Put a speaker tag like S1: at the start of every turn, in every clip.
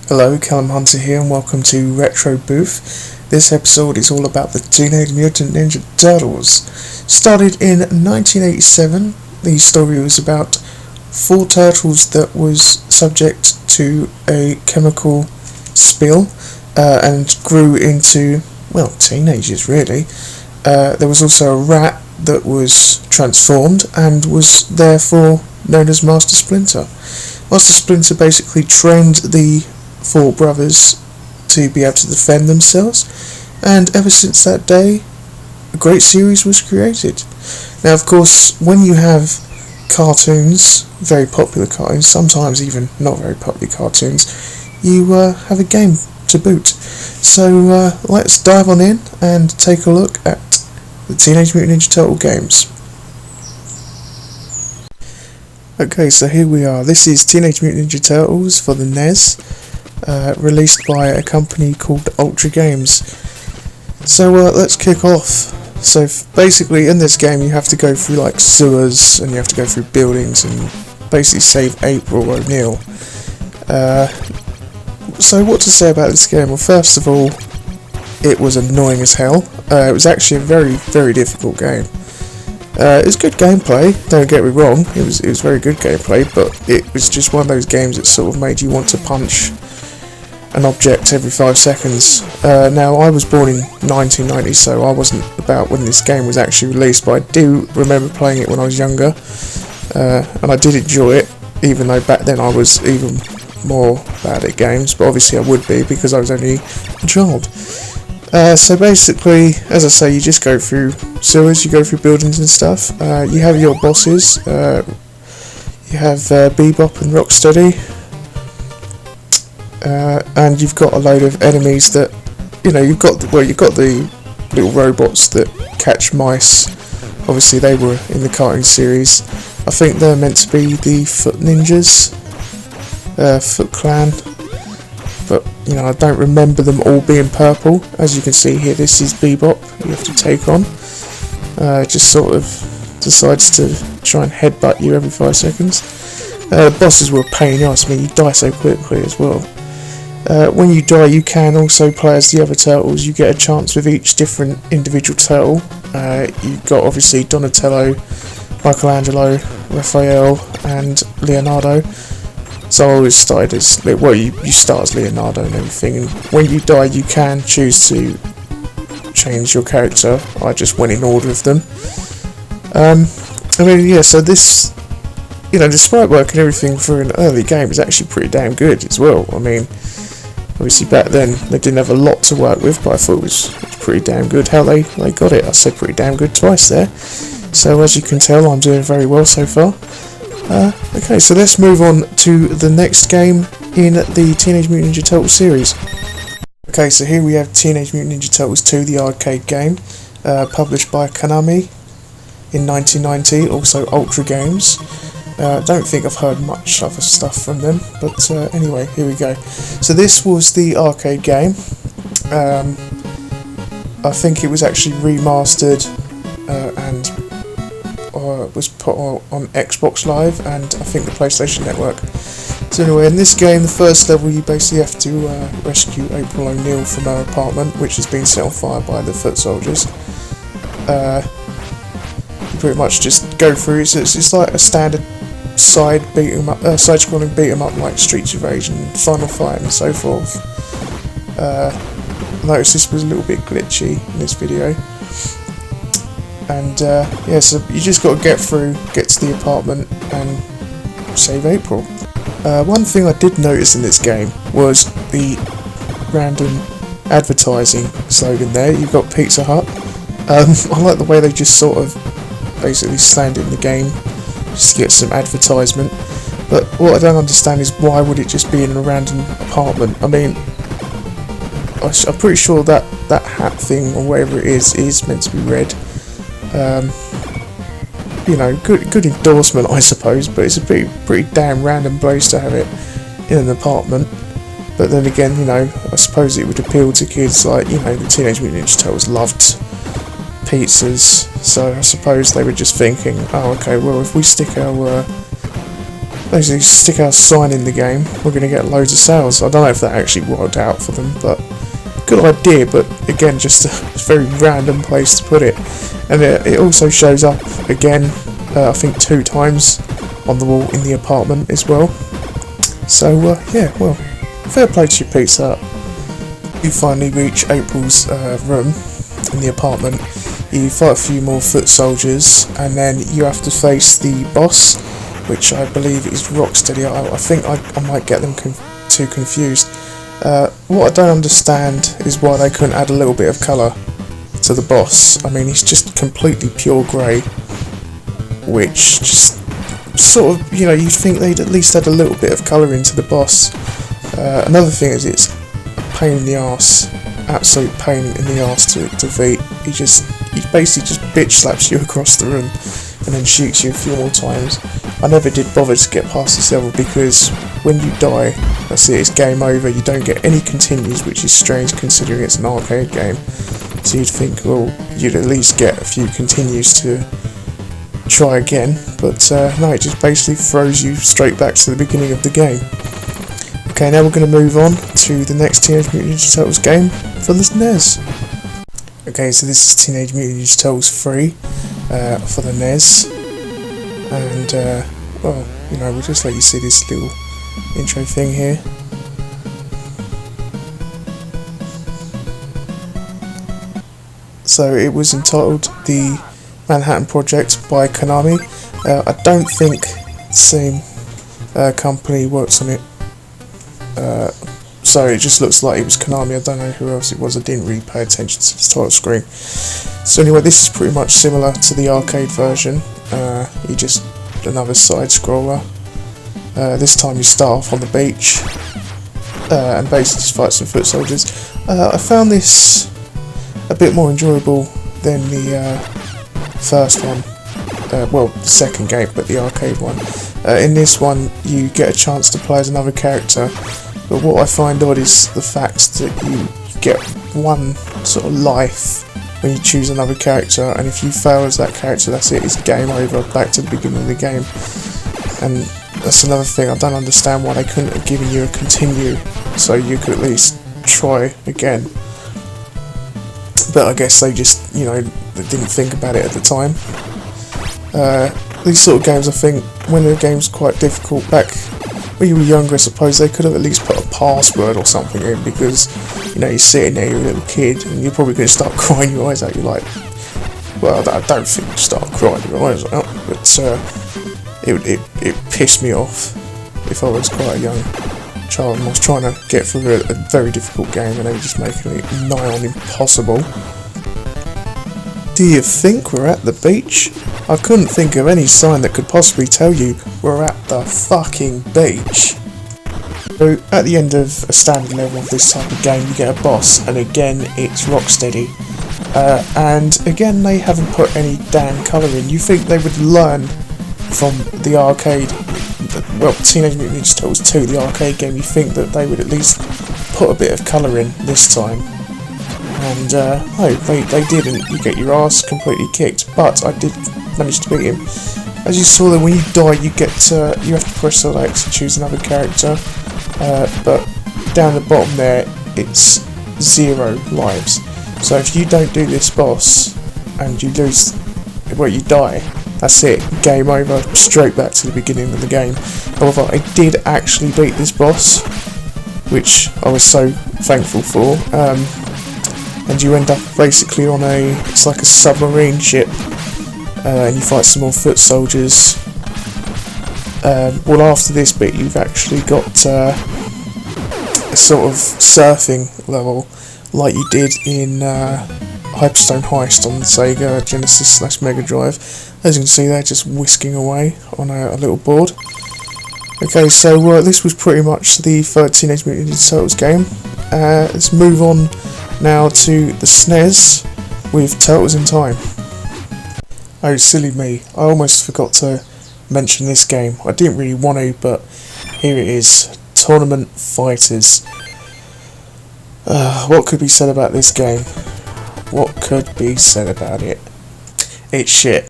S1: Hello, Callum Hunter here and welcome to RetroBoof. This episode is all about the Teenage Mutant Ninja Turtles. Started in 1987, the story was about four turtles that was subject to a chemical spill and grew into, well, teenagers really. There was also a rat that was transformed and was therefore known as Master Splinter. Master Splinter basically trained the four brothers to be able to defend themselves, and ever since that day a great series was created. Now of course, when you have cartoons, very popular cartoons, sometimes even not very popular cartoons, you have a game to boot. So let's dive on in and take a look at the Teenage Mutant Ninja Turtle games. Okay, so here we are. This is Teenage Mutant Ninja Turtles for the NES. Released by a company called Ultra Games. So let's kick off. So basically in this game you have to go through like sewers and you have to go through buildings and basically save April O'Neil. So what to say about this game? Well, first of all, it was annoying as hell. It was actually a very, very difficult game. It was good gameplay, don't get me wrong, it was very good gameplay, but it was just one of those games that sort of made you want to punch an object every 5 seconds. Now I was born in 1990, so I wasn't about when this game was actually released, but I do remember playing it when I was younger, and I did enjoy it, even though back then I was even more bad at games, but obviously I would be because I was only a child. So basically, as I say, you just go through sewers, you go through buildings and stuff. You have your bosses, you have Bebop and Rocksteady, and you've got a load of enemies that, you know, you've got the little robots that catch mice. Obviously they were in the cartoon series. I think they're meant to be the Foot Ninjas, Foot Clan, but you know, I don't remember them all being purple. As you can see here, this is Bebop you have to take on. Just sort of decides to try and headbutt you every 5 seconds. The bosses were a pain in the arse. I mean, you die so quickly as well. When you die, you can also play as the other turtles. You get a chance with each different individual turtle. You've got obviously Donatello, Michelangelo, Raphael and Leonardo. So I always started as, well, you start as Leonardo and everything, and when you die you can choose to change your character. I just went in order of them. I mean, yeah, so this, you know, the sprite work and everything for an early game is actually pretty damn good as well. I mean, obviously back then they didn't have a lot to work with, but I thought it was pretty damn good how they got it. I said pretty damn good twice there. So as you can tell, I'm doing very well so far. Okay, so let's move on to the next game in the Teenage Mutant Ninja Turtles series. Okay, so here we have Teenage Mutant Ninja Turtles 2, the arcade game, published by Konami in 1990, also Ultra Games. Don't think I've heard much other stuff from them, but anyway, here we go. So this was the arcade game. I think it was actually remastered and was put on Xbox Live and I think the PlayStation Network. So anyway, in this game, the first level you basically have to rescue April O'Neil from her apartment, which has been set on fire by the foot soldiers. You pretty much just go through. It's like a standard side-scrolling beat 'em up like Streets of Rage and Final Fight and so forth. I noticed this was a little bit glitchy in this video. And yeah, so you just got to get to the apartment and save April. One thing I did notice in this game was the random advertising slogan there. You've got Pizza Hut. I like the way they just sort of basically slammed it in the game just to get some advertisement. But what I don't understand is why would it just be in a random apartment? I mean, I'm pretty sure that hat thing or whatever it is meant to be red. You know, good endorsement I suppose, but it's a pretty damn random place to have it in an apartment. But then again, you know, I suppose it would appeal to kids like, you know, the Teenage Mutant Ninja Turtles loved pizzas, so I suppose they were just thinking, oh okay, well if we stick our basically stick our sign in the game, we're going to get loads of sales. I don't know if that actually worked out for them, but good idea. But again, just a very random place to put it. And it also shows up again, I think 2 times on the wall in the apartment as well. So yeah, well, fair play to you, Pizza. You finally reach April's room in the apartment. You fight a few more foot soldiers, and then you have to face the boss, which I believe is Rocksteady. I think I might get them too confused. What I don't understand is why they couldn't add a little bit of colour to the boss. I mean, he's just completely pure grey, which just sort of, you know, you'd think they'd at least add a little bit of colour into the boss. Another thing is it's a pain in the arse, absolute pain in the arse to beat. He basically just bitch slaps you across the room and then shoots you a few more times. I never did bother to get past this level because when you die, that's it, it's game over. You don't get any continues, which is strange considering it's an arcade game. So you'd think, well, you'd at least get a few continues to try again, but no, it just basically throws you straight back to the beginning of the game. Okay, now we're going to move on to the next Teenage Mutant Ninja Turtles game for the NES. Okay, so this is Teenage Mutant Ninja Turtles 3 for the NES, and well, you know, we'll just let you see this little intro thing here. So it was entitled The Manhattan Project by Konami. I don't think the same company works on it, so it just looks like it was Konami. I don't know who else it was. I didn't really pay attention to the title screen. So anyway, this is pretty much similar to the arcade version. You just another side scroller. This time you start off on the beach and basically just fight some foot soldiers. I found this a bit more enjoyable than the first one, well, the second game, but the arcade one. In this one you get a chance to play as another character, but what I find odd is the fact that you get one sort of life when you choose another character, and if you fail as that character, that's it, it's game over, back to the beginning of the game. And that's another thing, I don't understand why they couldn't have given you a continue so you could at least try again. But I guess they just, you know, they didn't think about it at the time. These sort of games, I think, when the game's quite difficult, back when you were younger, I suppose they could have at least put a password or something in, because, you know, you're sitting there, you're a little kid, and you're probably going to start crying your eyes out. You're like, well, I don't think you start crying your eyes out, but it pissed me off if I was quite a young child and I was trying to get through a very difficult game and they were just making it nigh on impossible. Do you think we're at the beach? I couldn't think of any sign that could possibly tell you we're at the fucking beach. So at the end of a standard level of this type of game you get a boss, and again it's Rocksteady. And again they haven't put any damn colour in. You think they would learn from the arcade, well, Teenage Mutant Ninja Turtles 2, the arcade game, you think that they would at least put a bit of colour in this time. And no, they didn't. You get your ass completely kicked, but I did manage to beat him. As you saw there, when you die you have to press select to choose another character, but down the bottom there it's 0 lives. So if you don't do this boss and you lose, well, you die, that's it, game over, straight back to the beginning of the game. However, I did actually beat this boss, which I was so thankful for. And you end up basically on it's like a submarine ship, and you fight some more foot soldiers. Well, after this bit you've actually got a sort of surfing level like you did in Hyperstone Heist on the Sega Genesis / Mega Drive. As you can see, they're just whisking away on a little board. Okay, so this was pretty much the third Teenage Mutant Ninja Turtles game. Let's move on now to the SNES with Turtles in Time. Oh, silly me, I almost forgot to mention this game. I didn't really want to, but here it is. Tournament Fighters. What could be said about this game? What could be said about it? It's shit.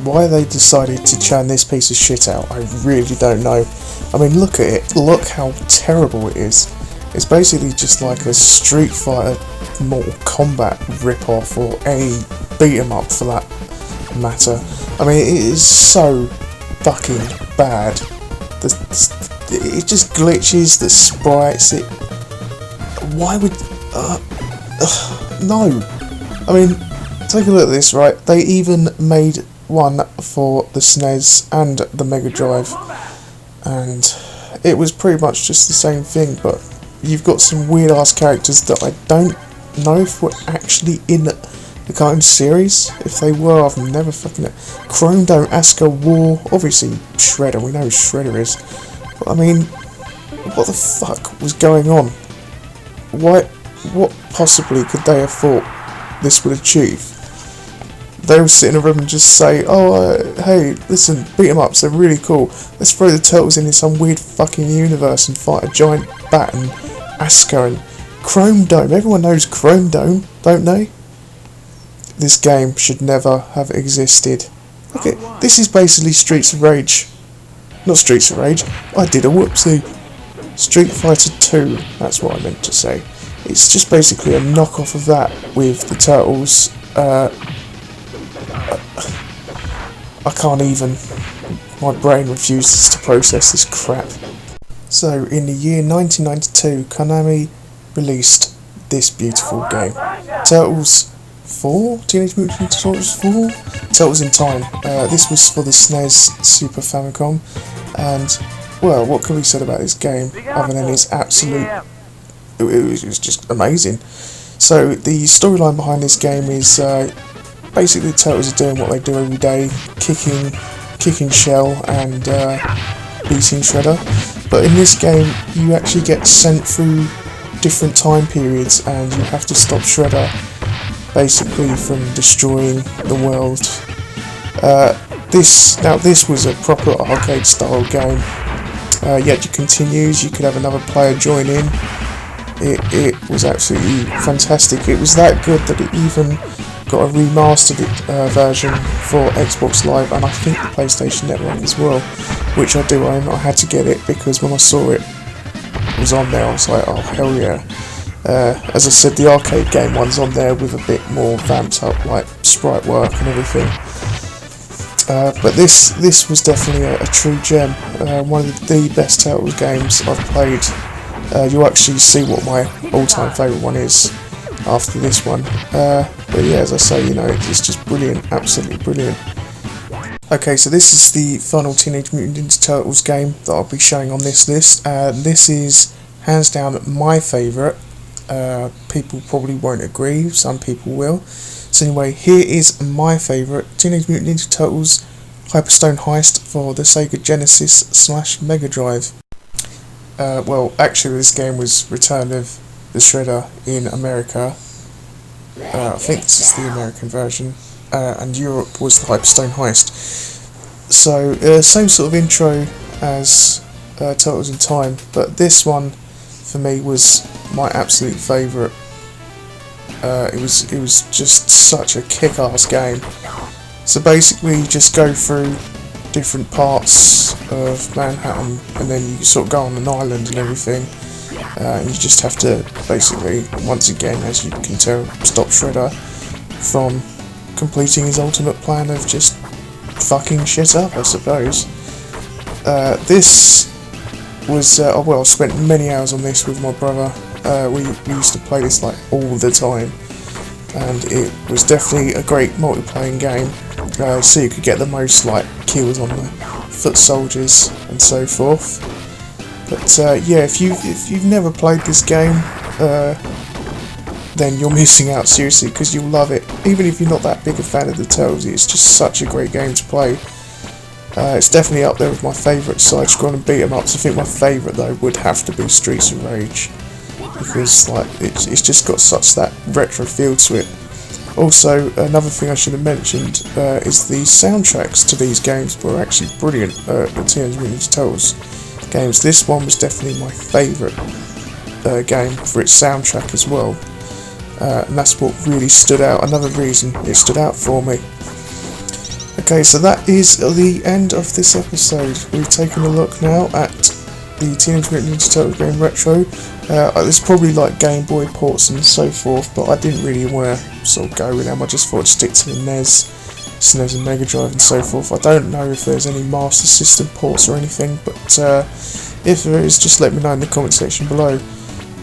S1: Why they decided to churn this piece of shit out, I really don't know. I mean, look at it. Look how terrible it is. It's basically just like a Street Fighter Mortal Kombat rip-off, or any beat-em-up for that matter. I mean, it is so fucking bad. It just glitches, the sprites, why would... no. I mean, take a look at this, right? They even made one for the SNES and the Mega Drive, and it was pretty much just the same thing, but you've got some weird ass characters that I don't know if were actually in the cartoon series. If they were, I've never fucking... Chrome Dome, Asuka, War, obviously Shredder, we know who Shredder is, but I mean, what the fuck was going on? What possibly could they have thought this would achieve? They would sit in a room and just say, hey, listen, beat 'em ups, they're really cool. Let's throw the Turtles in some weird fucking universe and fight a giant bat and Asuka and Chrome Dome. Everyone knows Chrome Dome, don't they? This game should never have existed. Okay, this is basically Streets of Rage. Not Streets of Rage, I did a whoopsie. Street Fighter 2, that's what I meant to say. It's just basically a knockoff of that with the Turtles. I can't even... My brain refuses to process this crap. So, in the year 1992, Konami released this beautiful game. Turtles 4? Teenage Mutant Ninja Turtles 4? Turtles in Time. This was for the SNES Super Famicom, and, well, what can be said about this game other than its absolute... It was just amazing. So, the storyline behind this game is... basically the Turtles are doing what they do every day, kicking Shell and beating Shredder. But in this game, you actually get sent through different time periods, and you have to stop Shredder, basically, from destroying the world. This was a proper arcade-style game. Yet it continues. You could have another player join in. It was absolutely fantastic. It was that good that it even got a remastered version for Xbox Live, and I think the PlayStation Network as well, which I do own. I had to get it because when I saw it was on there, I was like, oh hell yeah. As I said, the arcade game one's on there with a bit more vamped up, like sprite work and everything. But this was definitely a true gem. One of the best Turtles games I've played. You'll actually see what my all-time favourite one is after this one. But yeah, as I say, you know, it's just brilliant, absolutely brilliant. Okay, so this is the final Teenage Mutant Ninja Turtles game that I'll be showing on this list. This is hands down my favourite. People probably won't agree, some people will. So anyway, here is my favourite, Teenage Mutant Ninja Turtles Hyperstone Heist for the Sega Genesis / Mega Drive. Well, actually this game was Return of the Shredder in America. I think this is the American version, and Europe was the Hyperstone Heist. So, same sort of intro as Turtles in Time, but this one, for me, was my absolute favourite. It was just such a kick-ass game. So basically, you just go through different parts of Manhattan, and then you sort of go on an island and everything. And you just have to basically, once again, as you can tell, stop Shredder from completing his ultimate plan of just fucking shit up, I suppose. This was, well, I spent many hours on this with my brother. We used to play this like all the time, and it was definitely a great multiplayer game. So you could get the most like kills on the foot soldiers and so forth. But yeah, if you've never played this game, then you're missing out seriously, because you'll love it. Even if you're not that big a fan of the Turtles, it's just such a great game to play. It's definitely up there with my favourite side-scrolling beat-em-ups. I think my favourite though would have to be Streets of Rage, because like it's just got such that retro feel to it. Also, another thing I should have mentioned is the soundtracks to these games were actually brilliant. The Teenage Mutant Ninja Turtles games. This one was definitely my favourite game for its soundtrack as well, and that's what really stood out. Another reason it stood out for me. Okay, so that is the end of this episode. We've taken a look now at the Teenage Mutant Ninja Turtles game Retro. There's probably like Game Boy ports and so forth, but I didn't really want to sort of go with them. I just thought I'd stick to the NES, SNES and Mega Drive and so forth. I don't know if there's any Master System ports or anything, but if there is, just let me know in the comment section below.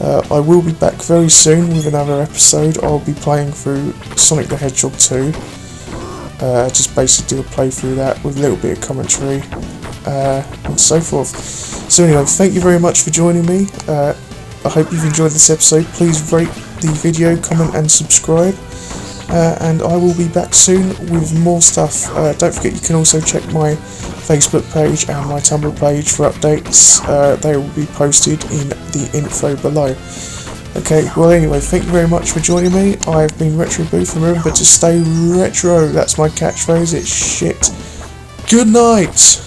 S1: I will be back very soon with another episode. I'll be playing through Sonic the Hedgehog 2. Just basically do a playthrough that with a little bit of commentary and so forth. So anyway, thank you very much for joining me. I hope you've enjoyed this episode. Please rate the video, comment and subscribe. And I will be back soon with more stuff. Don't forget you can also check my Facebook page and my Tumblr page for updates. They will be posted in the info below. Okay, well anyway, thank you very much for joining me. I've been RetroBoof, and remember to stay retro. That's my catchphrase, it's shit. Good night!